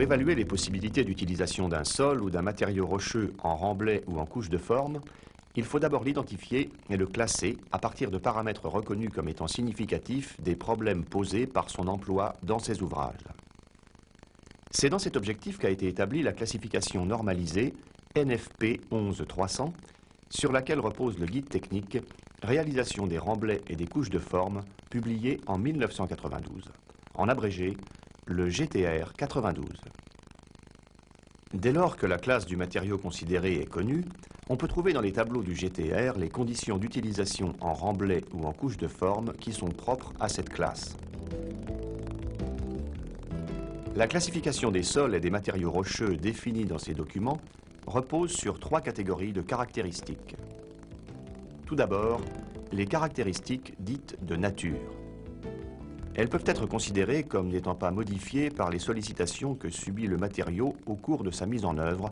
Pour évaluer les possibilités d'utilisation d'un sol ou d'un matériau rocheux en remblai ou en couche de forme, il faut d'abord l'identifier et le classer à partir de paramètres reconnus comme étant significatifs des problèmes posés par son emploi dans ses ouvrages. C'est dans cet objectif qu'a été établie la classification normalisée NFP 11300, sur laquelle repose le guide technique Réalisation des remblais et des couches de forme, publié en 1992, en abrégé le GTR 92. Dès lors que la classe du matériau considéré est connue, on peut trouver dans les tableaux du GTR les conditions d'utilisation en remblai ou en couche de forme qui sont propres à cette classe. La classification des sols et des matériaux rocheux définie dans ces documents repose sur 3 catégories de caractéristiques. Tout d'abord, les caractéristiques dites de nature. Elles peuvent être considérées comme n'étant pas modifiées par les sollicitations que subit le matériau au cours de sa mise en œuvre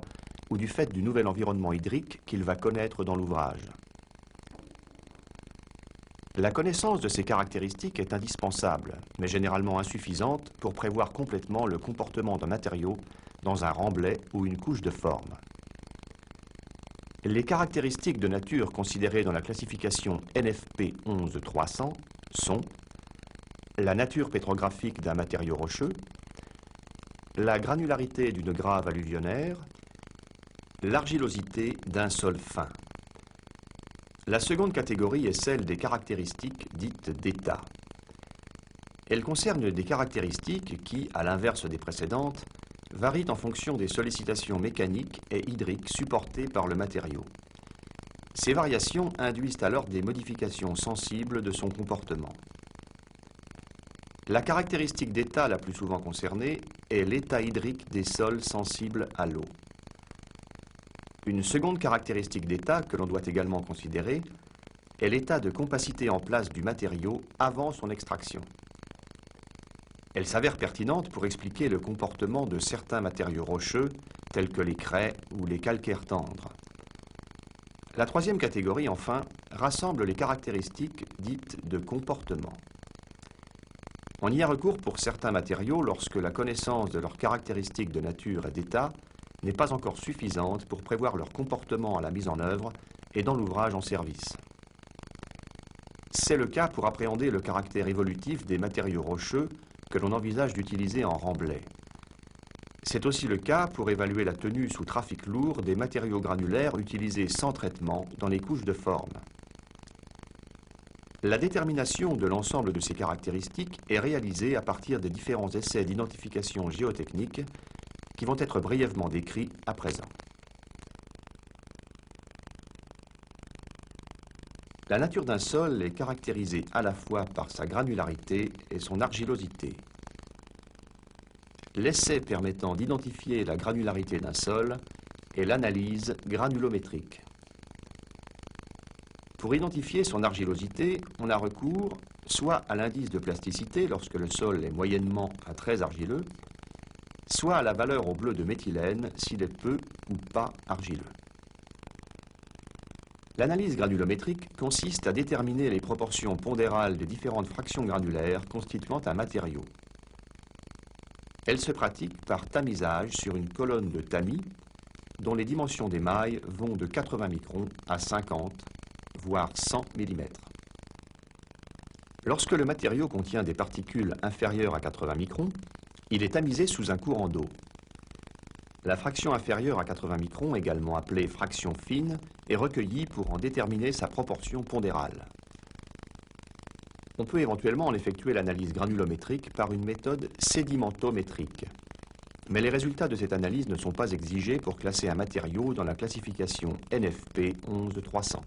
ou du fait du nouvel environnement hydrique qu'il va connaître dans l'ouvrage. La connaissance de ces caractéristiques est indispensable, mais généralement insuffisante pour prévoir complètement le comportement d'un matériau dans un remblai ou une couche de forme. Les caractéristiques de nature considérées dans la classification NFP 11300 sont la nature pétrographique d'un matériau rocheux, la granularité d'une grave alluvionnaire, l'argilosité d'un sol fin. La seconde catégorie est celle des caractéristiques dites d'état. Elle concerne des caractéristiques qui, à l'inverse des précédentes, varient en fonction des sollicitations mécaniques et hydriques supportées par le matériau. Ces variations induisent alors des modifications sensibles de son comportement. La caractéristique d'état la plus souvent concernée est l'état hydrique des sols sensibles à l'eau. Une seconde caractéristique d'état que l'on doit également considérer est l'état de compacité en place du matériau avant son extraction. Elle s'avère pertinente pour expliquer le comportement de certains matériaux rocheux, tels que les craie ou les calcaires tendres. La troisième catégorie, enfin, rassemble les caractéristiques dites de comportement. On y a recours pour certains matériaux lorsque la connaissance de leurs caractéristiques de nature et d'état n'est pas encore suffisante pour prévoir leur comportement à la mise en œuvre et dans l'ouvrage en service. C'est le cas pour appréhender le caractère évolutif des matériaux rocheux que l'on envisage d'utiliser en remblai. C'est aussi le cas pour évaluer la tenue sous trafic lourd des matériaux granulaires utilisés sans traitement dans les couches de forme. La détermination de l'ensemble de ces caractéristiques est réalisée à partir des différents essais d'identification géotechnique qui vont être brièvement décrits à présent. La nature d'un sol est caractérisée à la fois par sa granularité et son argilosité. L'essai permettant d'identifier la granularité d'un sol est l'analyse granulométrique. Pour identifier son argilosité, on a recours soit à l'indice de plasticité lorsque le sol est moyennement à très argileux, soit à la valeur au bleu de méthylène s'il est peu ou pas argileux. L'analyse granulométrique consiste à déterminer les proportions pondérales des différentes fractions granulaires constituant un matériau. Elle se pratique par tamisage sur une colonne de tamis dont les dimensions des mailles vont de 80 microns à 50, voire 100 mm. Lorsque le matériau contient des particules inférieures à 80 microns, il est tamisé sous un courant d'eau. La fraction inférieure à 80 microns, également appelée fraction fine, est recueillie pour en déterminer sa proportion pondérale. On peut éventuellement en effectuer l'analyse granulométrique par une méthode sédimentométrique. Mais les résultats de cette analyse ne sont pas exigés pour classer un matériau dans la classification NFP 11300.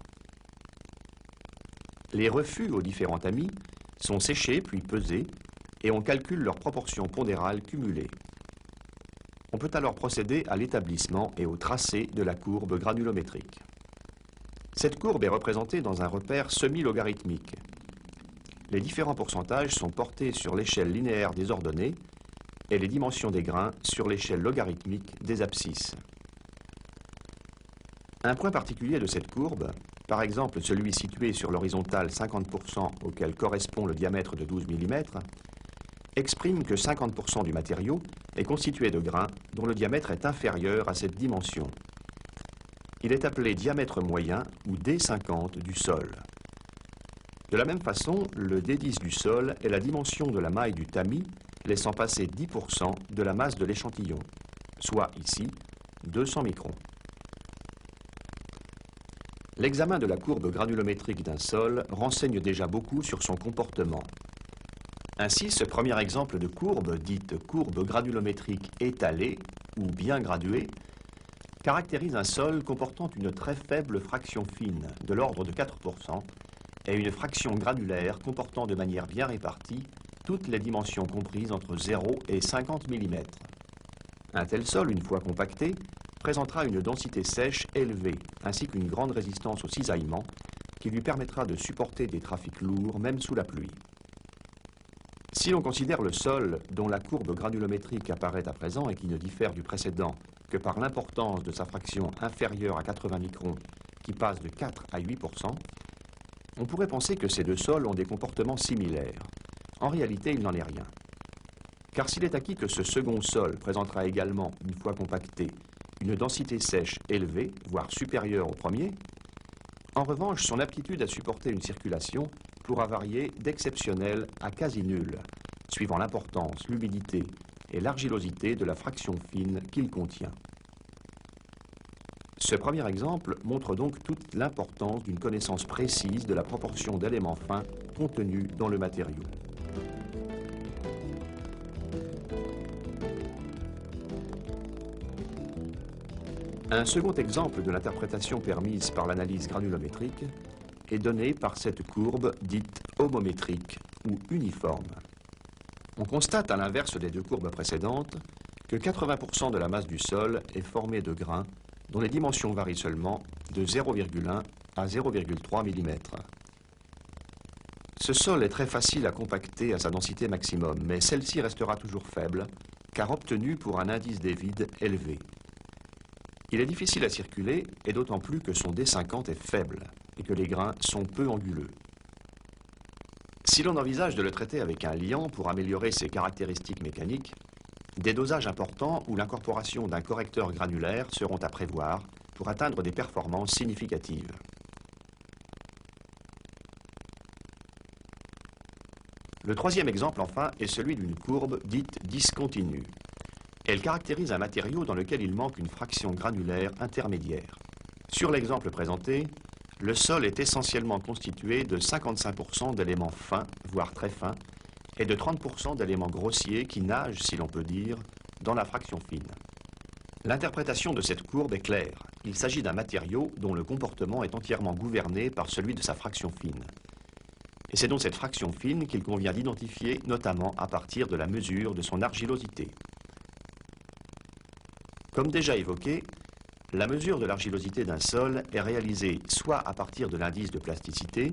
Les refus aux différents tamis sont séchés puis pesés et on calcule leur proportion pondérale cumulée. On peut alors procéder à l'établissement et au tracé de la courbe granulométrique. Cette courbe est représentée dans un repère semi-logarithmique. Les différents pourcentages sont portés sur l'échelle linéaire des ordonnées et les dimensions des grains sur l'échelle logarithmique des abscisses. Un point particulier de cette courbe, par exemple celui situé sur l'horizontale 50% auquel correspond le diamètre de 12 mm, exprime que 50% du matériau est constitué de grains dont le diamètre est inférieur à cette dimension. Il est appelé diamètre moyen ou D50 du sol. De la même façon, le D10 du sol est la dimension de la maille du tamis, laissant passer 10% de la masse de l'échantillon, soit ici 200 microns. L'examen de la courbe granulométrique d'un sol renseigne déjà beaucoup sur son comportement. Ainsi, ce premier exemple de courbe, dite courbe granulométrique étalée ou bien graduée, caractérise un sol comportant une très faible fraction fine, de l'ordre de 4%, et une fraction granulaire comportant de manière bien répartie toutes les dimensions comprises entre 0 et 50 mm. Un tel sol, une fois compacté, présentera une densité sèche élevée, ainsi qu'une grande résistance au cisaillement, qui lui permettra de supporter des trafics lourds, même sous la pluie. Si l'on considère le sol dont la courbe granulométrique apparaît à présent et qui ne diffère du précédent que par l'importance de sa fraction inférieure à 80 microns, qui passe de 4 à 8%, on pourrait penser que ces deux sols ont des comportements similaires. En réalité, il n'en est rien. Car s'il est acquis que ce second sol présentera également, une fois compacté, une densité sèche élevée, voire supérieure au premier, en revanche, son aptitude à supporter une circulation pourra varier d'exceptionnel à quasi nul, suivant l'importance, l'humidité et l'argilosité de la fraction fine qu'il contient. Ce premier exemple montre donc toute l'importance d'une connaissance précise de la proportion d'éléments fins contenus dans le matériau. Un second exemple de l'interprétation permise par l'analyse granulométrique est donné par cette courbe dite homométrique ou uniforme. On constate à l'inverse des deux courbes précédentes que 80% de la masse du sol est formée de grains dont les dimensions varient seulement de 0,1 à 0,3 mm. Ce sol est très facile à compacter à sa densité maximum, mais celle-ci restera toujours faible, car obtenue pour un indice des vides élevé. Il est difficile à circuler, et d'autant plus que son D50 est faible, et que les grains sont peu anguleux. Si l'on envisage de le traiter avec un liant pour améliorer ses caractéristiques mécaniques, des dosages importants ou l'incorporation d'un correcteur granulaire seront à prévoir pour atteindre des performances significatives. Le troisième exemple, enfin, est celui d'une courbe dite discontinue. Elle caractérise un matériau dans lequel il manque une fraction granulaire intermédiaire. Sur l'exemple présenté, le sol est essentiellement constitué de 55% d'éléments fins, voire très fins, et de 30% d'éléments grossiers qui nagent, si l'on peut dire, dans la fraction fine. L'interprétation de cette courbe est claire. Il s'agit d'un matériau dont le comportement est entièrement gouverné par celui de sa fraction fine. Et c'est donc cette fraction fine qu'il convient d'identifier, notamment à partir de la mesure de son argilosité. Comme déjà évoqué, la mesure de l'argilosité d'un sol est réalisée soit à partir de l'indice de plasticité,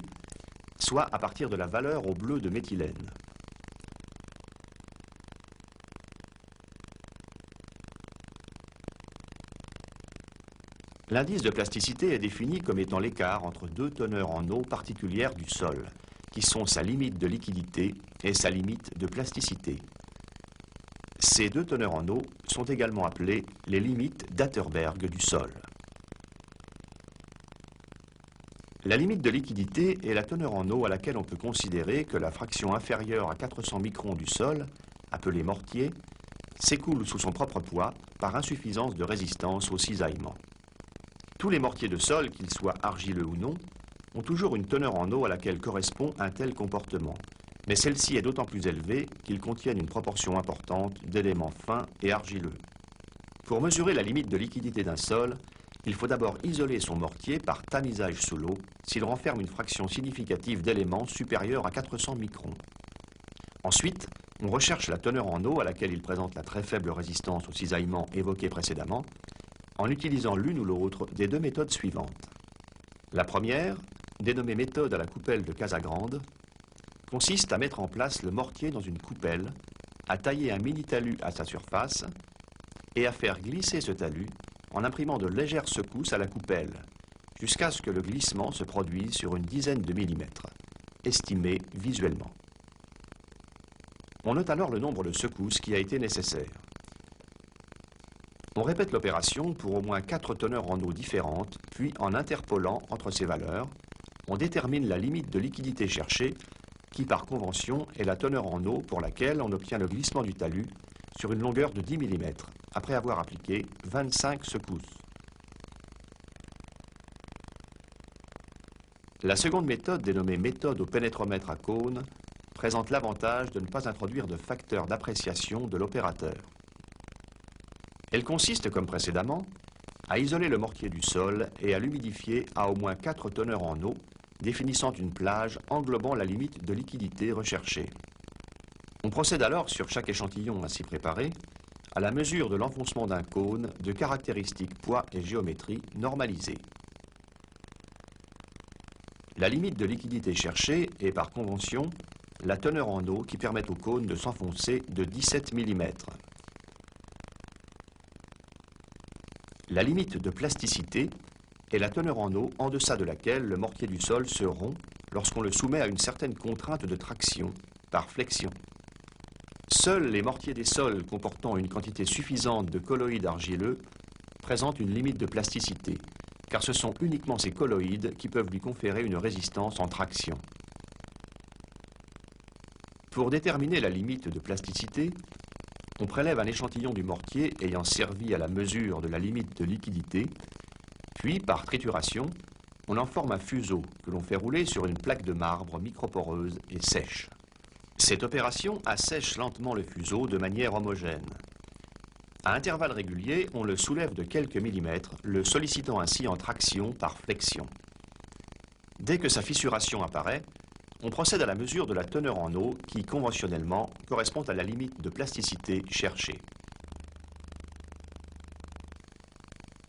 soit à partir de la valeur au bleu de méthylène. L'indice de plasticité est défini comme étant l'écart entre deux teneurs en eau particulières du sol, qui sont sa limite de liquidité et sa limite de plasticité. Ces deux teneurs en eau sont également appelées les limites d'Atterberg du sol. La limite de liquidité est la teneur en eau à laquelle on peut considérer que la fraction inférieure à 400 microns du sol, appelée mortier, s'écoule sous son propre poids par insuffisance de résistance au cisaillement. Tous les mortiers de sol, qu'ils soient argileux ou non, ont toujours une teneur en eau à laquelle correspond un tel comportement. Mais celle-ci est d'autant plus élevée qu'ils contiennent une proportion importante d'éléments fins et argileux. Pour mesurer la limite de liquidité d'un sol, il faut d'abord isoler son mortier par tamisage sous l'eau s'il renferme une fraction significative d'éléments supérieure à 400 microns. Ensuite, on recherche la teneur en eau à laquelle il présente la très faible résistance au cisaillement évoquée précédemment, en utilisant l'une ou l'autre des deux méthodes suivantes. La première, dénommée méthode à la coupelle de Casagrande, consiste à mettre en place le mortier dans une coupelle, à tailler un mini-talus à sa surface et à faire glisser ce talus en imprimant de légères secousses à la coupelle, jusqu'à ce que le glissement se produise sur une dizaine de millimètres, estimé visuellement. On note alors le nombre de secousses qui a été nécessaire. On répète l'opération pour au moins 4 teneurs en eau différentes, puis en interpolant entre ces valeurs, on détermine la limite de liquidité cherchée, qui par convention est la teneur en eau pour laquelle on obtient le glissement du talus sur une longueur de 10 mm, après avoir appliqué 25 secousses. La seconde méthode, dénommée méthode au pénétromètre à cône, présente l'avantage de ne pas introduire de facteur d'appréciation de l'opérateur. Elle consiste, comme précédemment, à isoler le mortier du sol et à l'humidifier à au moins 4 teneurs en eau, définissant une plage englobant la limite de liquidité recherchée. On procède alors, sur chaque échantillon ainsi préparé, à la mesure de l'enfoncement d'un cône de caractéristiques poids et géométrie normalisées. La limite de liquidité cherchée est, par convention, la teneur en eau qui permet au cône de s'enfoncer de 17 mm. La limite de plasticité est la teneur en eau en deçà de laquelle le mortier du sol se rompt lorsqu'on le soumet à une certaine contrainte de traction par flexion. Seuls les mortiers des sols comportant une quantité suffisante de colloïdes argileux présentent une limite de plasticité, car ce sont uniquement ces colloïdes qui peuvent lui conférer une résistance en traction. Pour déterminer la limite de plasticité, on prélève un échantillon du mortier ayant servi à la mesure de la limite de liquidité, puis, par trituration, on en forme un fuseau que l'on fait rouler sur une plaque de marbre microporeuse et sèche. Cette opération assèche lentement le fuseau de manière homogène. À intervalles réguliers, on le soulève de quelques millimètres, le sollicitant ainsi en traction par flexion. Dès que sa fissuration apparaît, on procède à la mesure de la teneur en eau qui, conventionnellement, correspond à la limite de plasticité cherchée.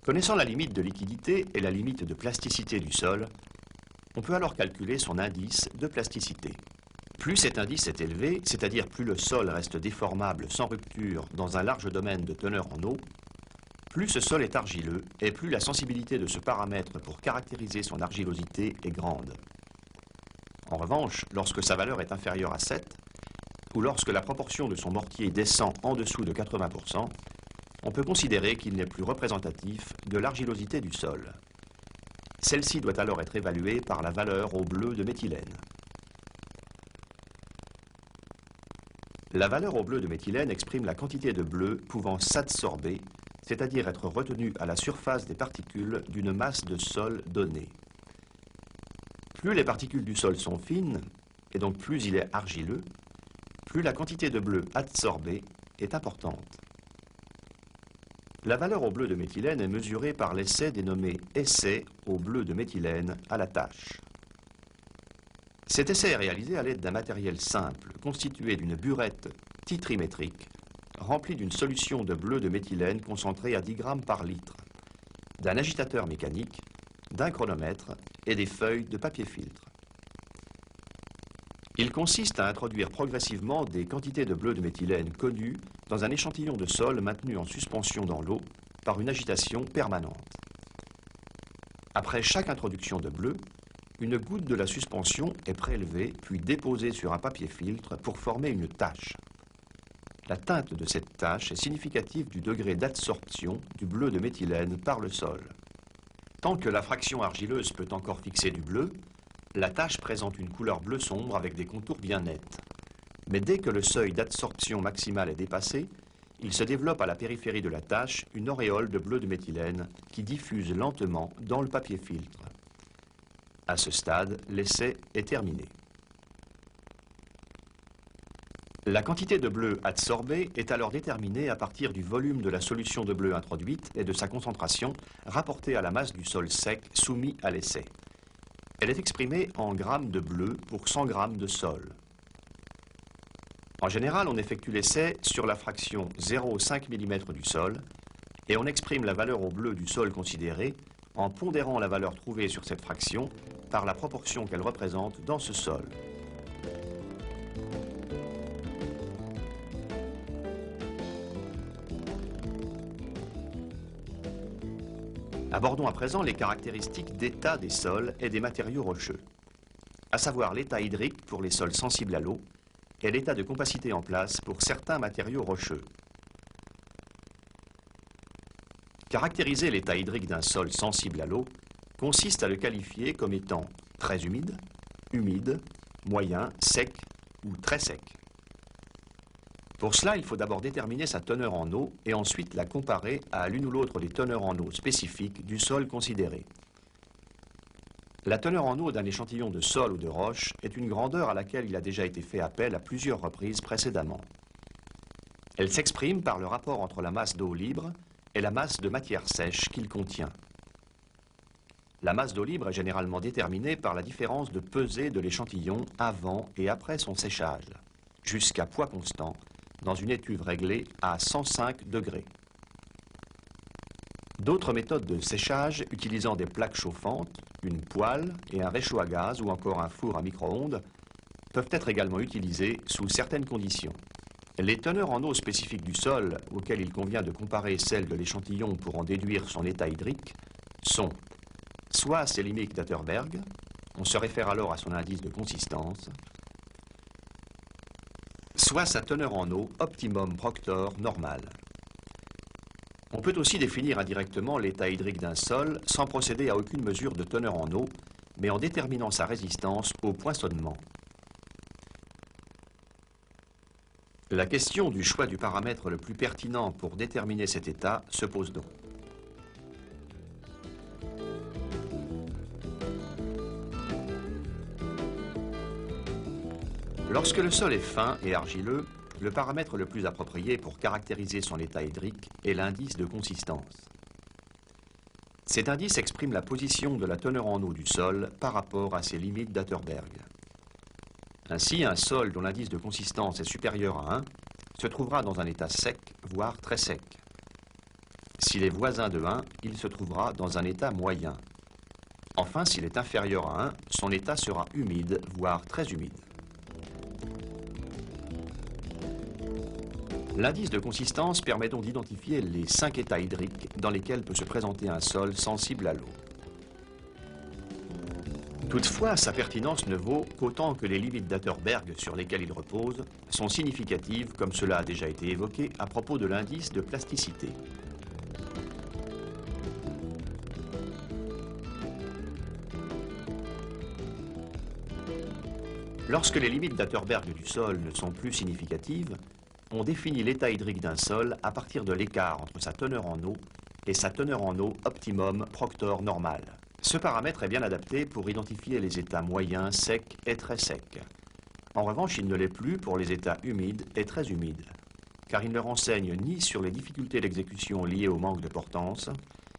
Connaissant la limite de liquidité et la limite de plasticité du sol, on peut alors calculer son indice de plasticité. Plus cet indice est élevé, c'est-à-dire plus le sol reste déformable sans rupture dans un large domaine de teneur en eau, plus ce sol est argileux et plus la sensibilité de ce paramètre pour caractériser son argilosité est grande. En revanche, lorsque sa valeur est inférieure à 7, ou lorsque la proportion de son mortier descend en dessous de 80%, on peut considérer qu'il n'est plus représentatif de l'argilosité du sol. Celle-ci doit alors être évaluée par la valeur au bleu de méthylène. La valeur au bleu de méthylène exprime la quantité de bleu pouvant s'adsorber, c'est-à-dire être retenue à la surface des particules d'une masse de sol donnée. Plus les particules du sol sont fines, et donc plus il est argileux, plus la quantité de bleu adsorbée est importante. La valeur au bleu de méthylène est mesurée par l'essai dénommé essai au bleu de méthylène à la tâche. Cet essai est réalisé à l'aide d'un matériel simple, constitué d'une burette titrimétrique, remplie d'une solution de bleu de méthylène concentrée à 10 grammes par litre, d'un agitateur mécanique, d'un chronomètre et des feuilles de papier filtre. Il consiste à introduire progressivement des quantités de bleu de méthylène connues dans un échantillon de sol maintenu en suspension dans l'eau par une agitation permanente. Après chaque introduction de bleu, une goutte de la suspension est prélevée puis déposée sur un papier filtre pour former une tache. La teinte de cette tache est significative du degré d'adsorption du bleu de méthylène par le sol. Tant que la fraction argileuse peut encore fixer du bleu, la tache présente une couleur bleu sombre avec des contours bien nets. Mais dès que le seuil d'adsorption maximale est dépassé, il se développe à la périphérie de la tache une auréole de bleu de méthylène qui diffuse lentement dans le papier filtre. À ce stade, l'essai est terminé. La quantité de bleu adsorbé est alors déterminée à partir du volume de la solution de bleu introduite et de sa concentration rapportée à la masse du sol sec soumis à l'essai. Elle est exprimée en grammes de bleu pour 100 grammes de sol. En général, on effectue l'essai sur la fraction 0,5 mm du sol et on exprime la valeur au bleu du sol considéré en pondérant la valeur trouvée sur cette fraction par la proportion qu'elle représente dans ce sol. Abordons à présent les caractéristiques d'état des sols et des matériaux rocheux, à savoir l'état hydrique pour les sols sensibles à l'eau et l'état de compacité en place pour certains matériaux rocheux. Caractériser l'état hydrique d'un sol sensible à l'eau consiste à le qualifier comme étant très humide, moyen, sec ou très sec. Pour cela, il faut d'abord déterminer sa teneur en eau et ensuite la comparer à l'une ou l'autre des teneurs en eau spécifiques du sol considéré. La teneur en eau d'un échantillon de sol ou de roche est une grandeur à laquelle il a déjà été fait appel à plusieurs reprises précédemment. Elle s'exprime par le rapport entre la masse d'eau libre et la masse de matière sèche qu'il contient. La masse d'eau libre est généralement déterminée par la différence de pesée de l'échantillon avant et après son séchage, jusqu'à poids constant, dans une étuve réglée à 105 degrés. D'autres méthodes de séchage utilisant des plaques chauffantes, une poêle et un réchaud à gaz ou encore un four à micro-ondes peuvent être également utilisées sous certaines conditions. Les teneurs en eau spécifiques du sol, auxquelles il convient de comparer celles de l'échantillon pour en déduire son état hydrique, sont soit ses limites d'Atterberg, on se réfère alors à son indice de consistance, soit sa teneur en eau optimum Proctor normal. On peut aussi définir indirectement l'état hydrique d'un sol sans procéder à aucune mesure de teneur en eau, mais en déterminant sa résistance au poinçonnement. La question du choix du paramètre le plus pertinent pour déterminer cet état se pose donc. Lorsque le sol est fin et argileux, le paramètre le plus approprié pour caractériser son état hydrique est l'indice de consistance. Cet indice exprime la position de la teneur en eau du sol par rapport à ses limites d'Atterberg. Ainsi, un sol dont l'indice de consistance est supérieur à 1 se trouvera dans un état sec, voire très sec. S'il est voisin de 1, il se trouvera dans un état moyen. Enfin, s'il est inférieur à 1, son état sera humide, voire très humide. L'indice de consistance permet donc d'identifier les 5 états hydriques dans lesquels peut se présenter un sol sensible à l'eau. Toutefois, sa pertinence ne vaut qu'autant que les limites d'Atterberg sur lesquelles il repose sont significatives, comme cela a déjà été évoqué, à propos de l'indice de plasticité. Lorsque les limites d'Atterberg du sol ne sont plus significatives, on définit l'état hydrique d'un sol à partir de l'écart entre sa teneur en eau et sa teneur en eau optimum Proctor normal. Ce paramètre est bien adapté pour identifier les états moyens, secs et très secs. En revanche, il ne l'est plus pour les états humides et très humides, car il ne renseigne ni sur les difficultés d'exécution liées au manque de portance,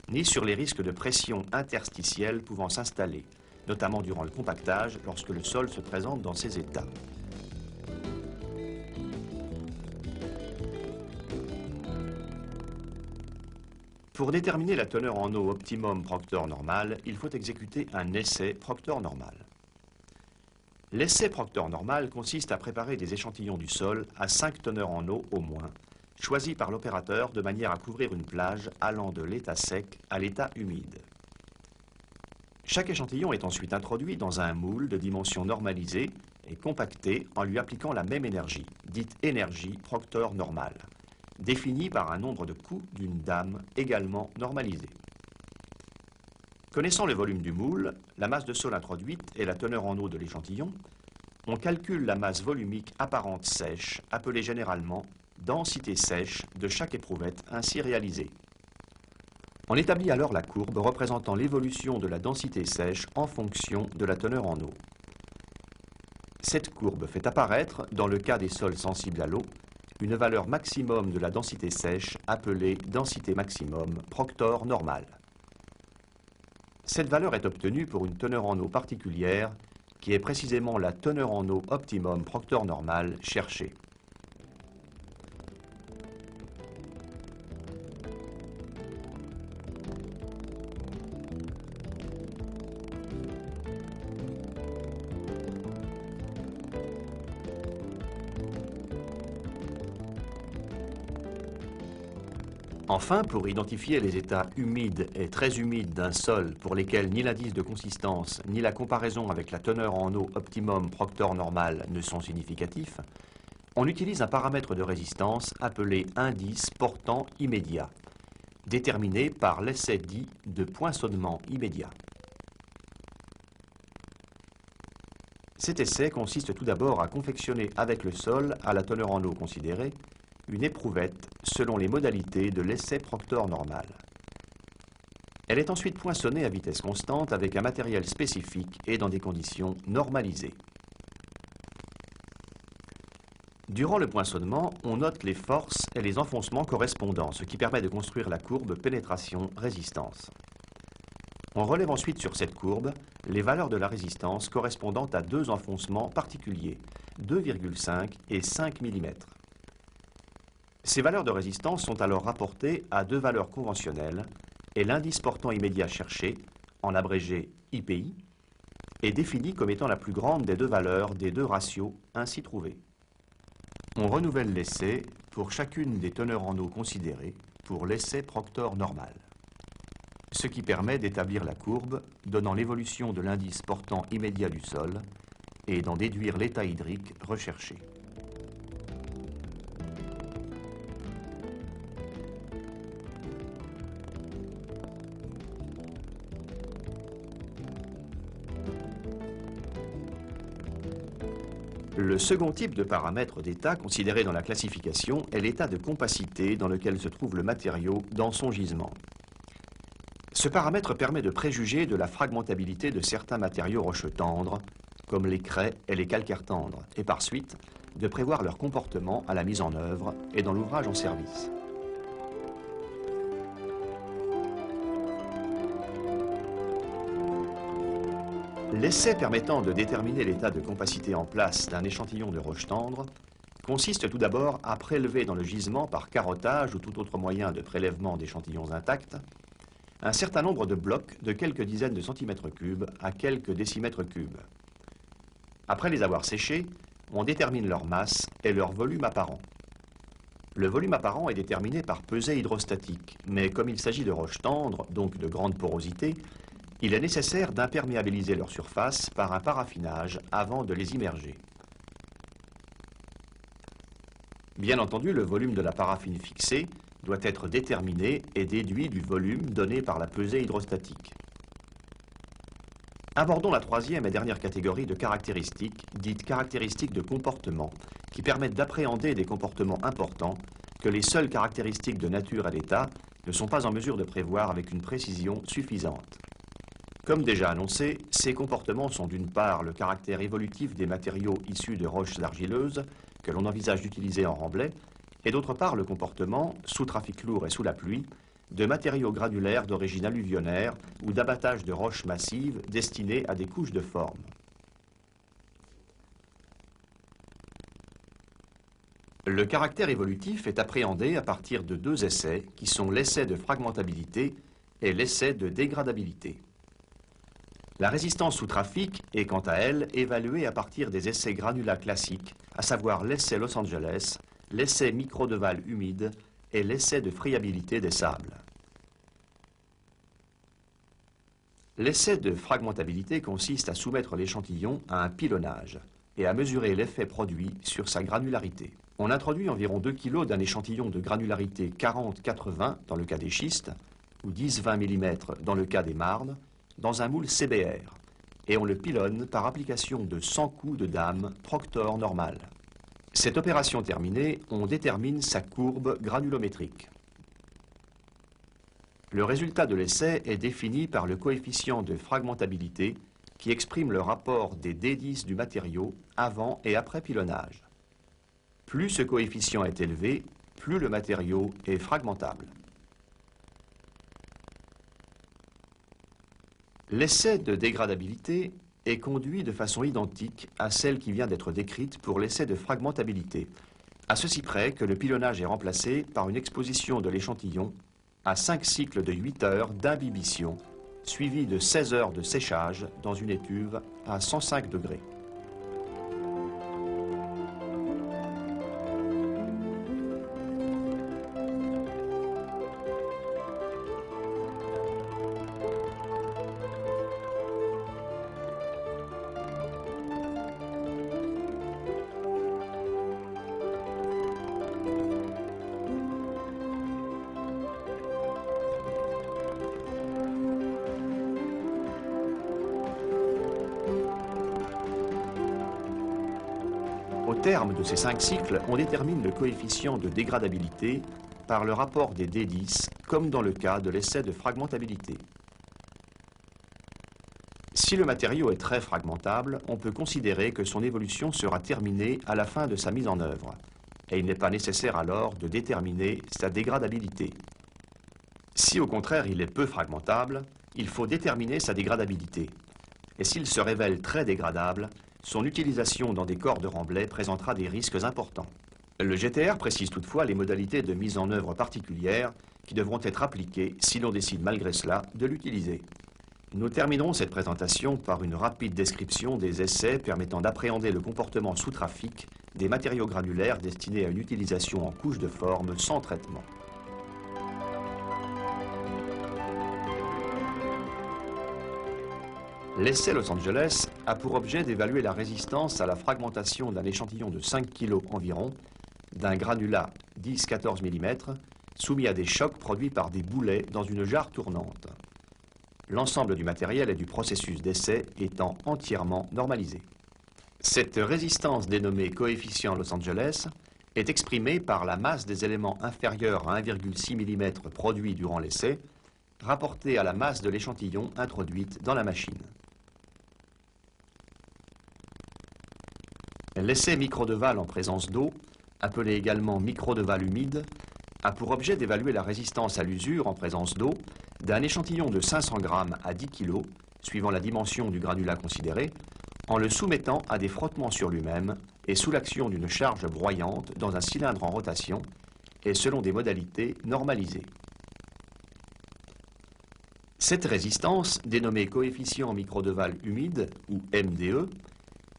ni sur les risques de pression interstitielle pouvant s'installer, notamment durant le compactage lorsque le sol se présente dans ces états. Pour déterminer la teneur en eau optimum Proctor normal, il faut exécuter un essai Proctor normal. L'essai Proctor normal consiste à préparer des échantillons du sol à 5 teneurs en eau au moins, choisis par l'opérateur de manière à couvrir une plage allant de l'état sec à l'état humide. Chaque échantillon est ensuite introduit dans un moule de dimension normalisée et compacté en lui appliquant la même énergie, dite énergie Proctor normale, définie par un nombre de coups d'une dame également normalisée. Connaissant le volume du moule, la masse de sol introduite et la teneur en eau de l'échantillon, on calcule la masse volumique apparente sèche, appelée généralement densité sèche de chaque éprouvette ainsi réalisée. On établit alors la courbe représentant l'évolution de la densité sèche en fonction de la teneur en eau. Cette courbe fait apparaître, dans le cas des sols sensibles à l'eau, une valeur maximum de la densité sèche appelée densité maximum Proctor normal. Cette valeur est obtenue pour une teneur en eau particulière qui est précisément la teneur en eau optimum Proctor normal cherchée. Enfin, pour identifier les états humides et très humides d'un sol pour lesquels ni l'indice de consistance ni la comparaison avec la teneur en eau optimum Proctor normal ne sont significatifs, on utilise un paramètre de résistance appelé indice portant immédiat, déterminé par l'essai dit de poinçonnement immédiat. Cet essai consiste tout d'abord à confectionner avec le sol, à la teneur en eau considérée, une éprouvette selon les modalités de l'essai Proctor normal. Elle est ensuite poinçonnée à vitesse constante avec un matériel spécifique et dans des conditions normalisées. Durant le poinçonnement, on note les forces et les enfoncements correspondants, ce qui permet de construire la courbe pénétration-résistance. On relève ensuite sur cette courbe les valeurs de la résistance correspondant à deux enfoncements particuliers, 2,5 et 5 mm. Ces valeurs de résistance sont alors rapportées à deux valeurs conventionnelles et l'indice portant immédiat cherché, en abrégé IPI, est défini comme étant la plus grande des deux valeurs des deux ratios ainsi trouvés. On renouvelle l'essai pour chacune des teneurs en eau considérées pour l'essai Proctor normal, ce qui permet d'établir la courbe donnant l'évolution de l'indice portant immédiat du sol et d'en déduire l'état hydrique recherché. Le second type de paramètre d'état considéré dans la classification est l'état de compacité dans lequel se trouve le matériau dans son gisement. Ce paramètre permet de préjuger de la fragmentabilité de certains matériaux rocheux tendres, comme les craies et les calcaires tendres, et par suite, de prévoir leur comportement à la mise en œuvre et dans l'ouvrage en service. L'essai permettant de déterminer l'état de compacité en place d'un échantillon de roche tendre consiste tout d'abord à prélever dans le gisement par carottage ou tout autre moyen de prélèvement d'échantillons intacts un certain nombre de blocs de quelques dizaines de centimètres cubes à quelques décimètres cubes. Après les avoir séchés, on détermine leur masse et leur volume apparent. Le volume apparent est déterminé par pesée hydrostatique, mais comme il s'agit de roches tendres, donc de grande porosité, il est nécessaire d'imperméabiliser leur surface par un paraffinage avant de les immerger. Bien entendu, le volume de la paraffine fixée doit être déterminé et déduit du volume donné par la pesée hydrostatique. Abordons la troisième et dernière catégorie de caractéristiques, dites caractéristiques de comportement, qui permettent d'appréhender des comportements importants que les seules caractéristiques de nature et d'état ne sont pas en mesure de prévoir avec une précision suffisante. Comme déjà annoncé, ces comportements sont d'une part le caractère évolutif des matériaux issus de roches argileuses que l'on envisage d'utiliser en remblai, et d'autre part le comportement, sous trafic lourd et sous la pluie, de matériaux granulaires d'origine alluvionnaire ou d'abattage de roches massives destinées à des couches de forme. Le caractère évolutif est appréhendé à partir de deux essais qui sont l'essai de fragmentabilité et l'essai de dégradabilité. La résistance sous trafic est quant à elle évaluée à partir des essais granulats classiques, à savoir l'essai Los Angeles, l'essai Microdeval humide et l'essai de friabilité des sables. L'essai de fragmentabilité consiste à soumettre l'échantillon à un pilonnage et à mesurer l'effet produit sur sa granularité. On introduit environ 2 kg d'un échantillon de granularité 40-80 dans le cas des schistes ou 10-20 mm dans le cas des marnes, dans un moule CBR, et on le pilonne par application de 100 coups de dame Proctor normal. Cette opération terminée, on détermine sa courbe granulométrique. Le résultat de l'essai est défini par le coefficient de fragmentabilité qui exprime le rapport des D10 du matériau avant et après pilonnage. Plus ce coefficient est élevé, plus le matériau est fragmentable. L'essai de dégradabilité est conduit de façon identique à celle qui vient d'être décrite pour l'essai de fragmentabilité, à ceci près que le pilonnage est remplacé par une exposition de l'échantillon à 5 cycles de 8 heures d'imbibition, suivis de 16 heures de séchage dans une étuve à 105 degrés. Au terme de ces 5 cycles, on détermine le coefficient de dégradabilité par le rapport des D10, comme dans le cas de l'essai de fragmentabilité. Si le matériau est très fragmentable, on peut considérer que son évolution sera terminée à la fin de sa mise en œuvre, et il n'est pas nécessaire alors de déterminer sa dégradabilité. Si au contraire il est peu fragmentable, il faut déterminer sa dégradabilité. Et s'il se révèle très dégradable, son utilisation dans des corps de remblai présentera des risques importants. Le GTR précise toutefois les modalités de mise en œuvre particulières qui devront être appliquées si l'on décide malgré cela de l'utiliser. Nous terminerons cette présentation par une rapide description des essais permettant d'appréhender le comportement sous trafic des matériaux granulaires destinés à une utilisation en couche de forme sans traitement. L'essai Los Angeles a pour objet d'évaluer la résistance à la fragmentation d'un échantillon de 5 kg environ d'un granulat 10-14 mm soumis à des chocs produits par des boulets dans une jarre tournante. L'ensemble du matériel et du processus d'essai étant entièrement normalisé. Cette résistance dénommée coefficient Los Angeles est exprimée par la masse des éléments inférieurs à 1,6 mm produits durant l'essai, rapportée à la masse de l'échantillon introduite dans la machine. L'essai microdeval en présence d'eau, appelé également microdeval humide, a pour objet d'évaluer la résistance à l'usure en présence d'eau d'un échantillon de 500 g à 10 kg, suivant la dimension du granulat considéré, en le soumettant à des frottements sur lui-même et sous l'action d'une charge broyante dans un cylindre en rotation et selon des modalités normalisées. Cette résistance, dénommée coefficient microdeval humide, ou MDE,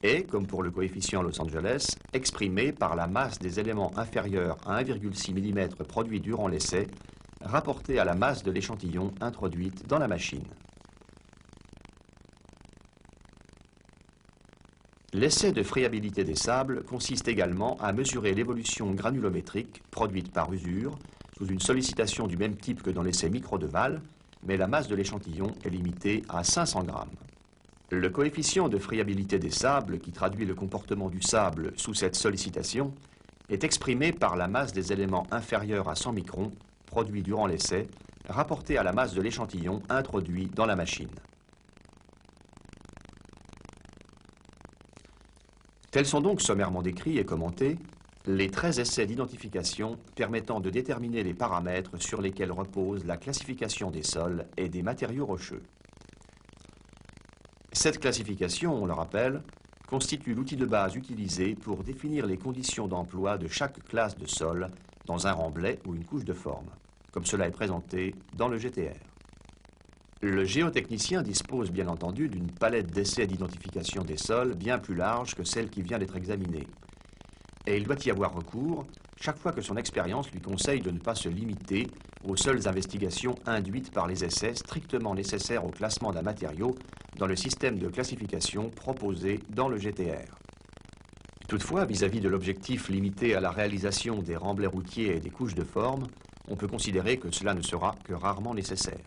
est, comme pour le coefficient Los Angeles, exprimée par la masse des éléments inférieurs à 1,6 mm produits durant l'essai, rapportée à la masse de l'échantillon introduite dans la machine. L'essai de friabilité des sables consiste également à mesurer l'évolution granulométrique produite par usure sous une sollicitation du même type que dans l'essai microdeval, mais la masse de l'échantillon est limitée à 500 g. Le coefficient de friabilité des sables, qui traduit le comportement du sable sous cette sollicitation, est exprimé par la masse des éléments inférieurs à 100 microns produits durant l'essai, rapportée à la masse de l'échantillon introduit dans la machine. Tels sont donc sommairement décrits et commentés les 13 essais d'identification permettant de déterminer les paramètres sur lesquels repose la classification des sols et des matériaux rocheux. Cette classification, on le rappelle, constitue l'outil de base utilisé pour définir les conditions d'emploi de chaque classe de sol dans un remblai ou une couche de forme, comme cela est présenté dans le GTR. Le géotechnicien dispose bien entendu d'une palette d'essais d'identification des sols bien plus large que celle qui vient d'être examinée. Et il doit y avoir recours chaque fois que son expérience lui conseille de ne pas se limiter aux seules investigations induites par les essais strictement nécessaires au classement d'un matériau dans le système de classification proposé dans le GTR. Toutefois, vis-à-vis de l'objectif limité à la réalisation des remblais routiers et des couches de forme, on peut considérer que cela ne sera que rarement nécessaire.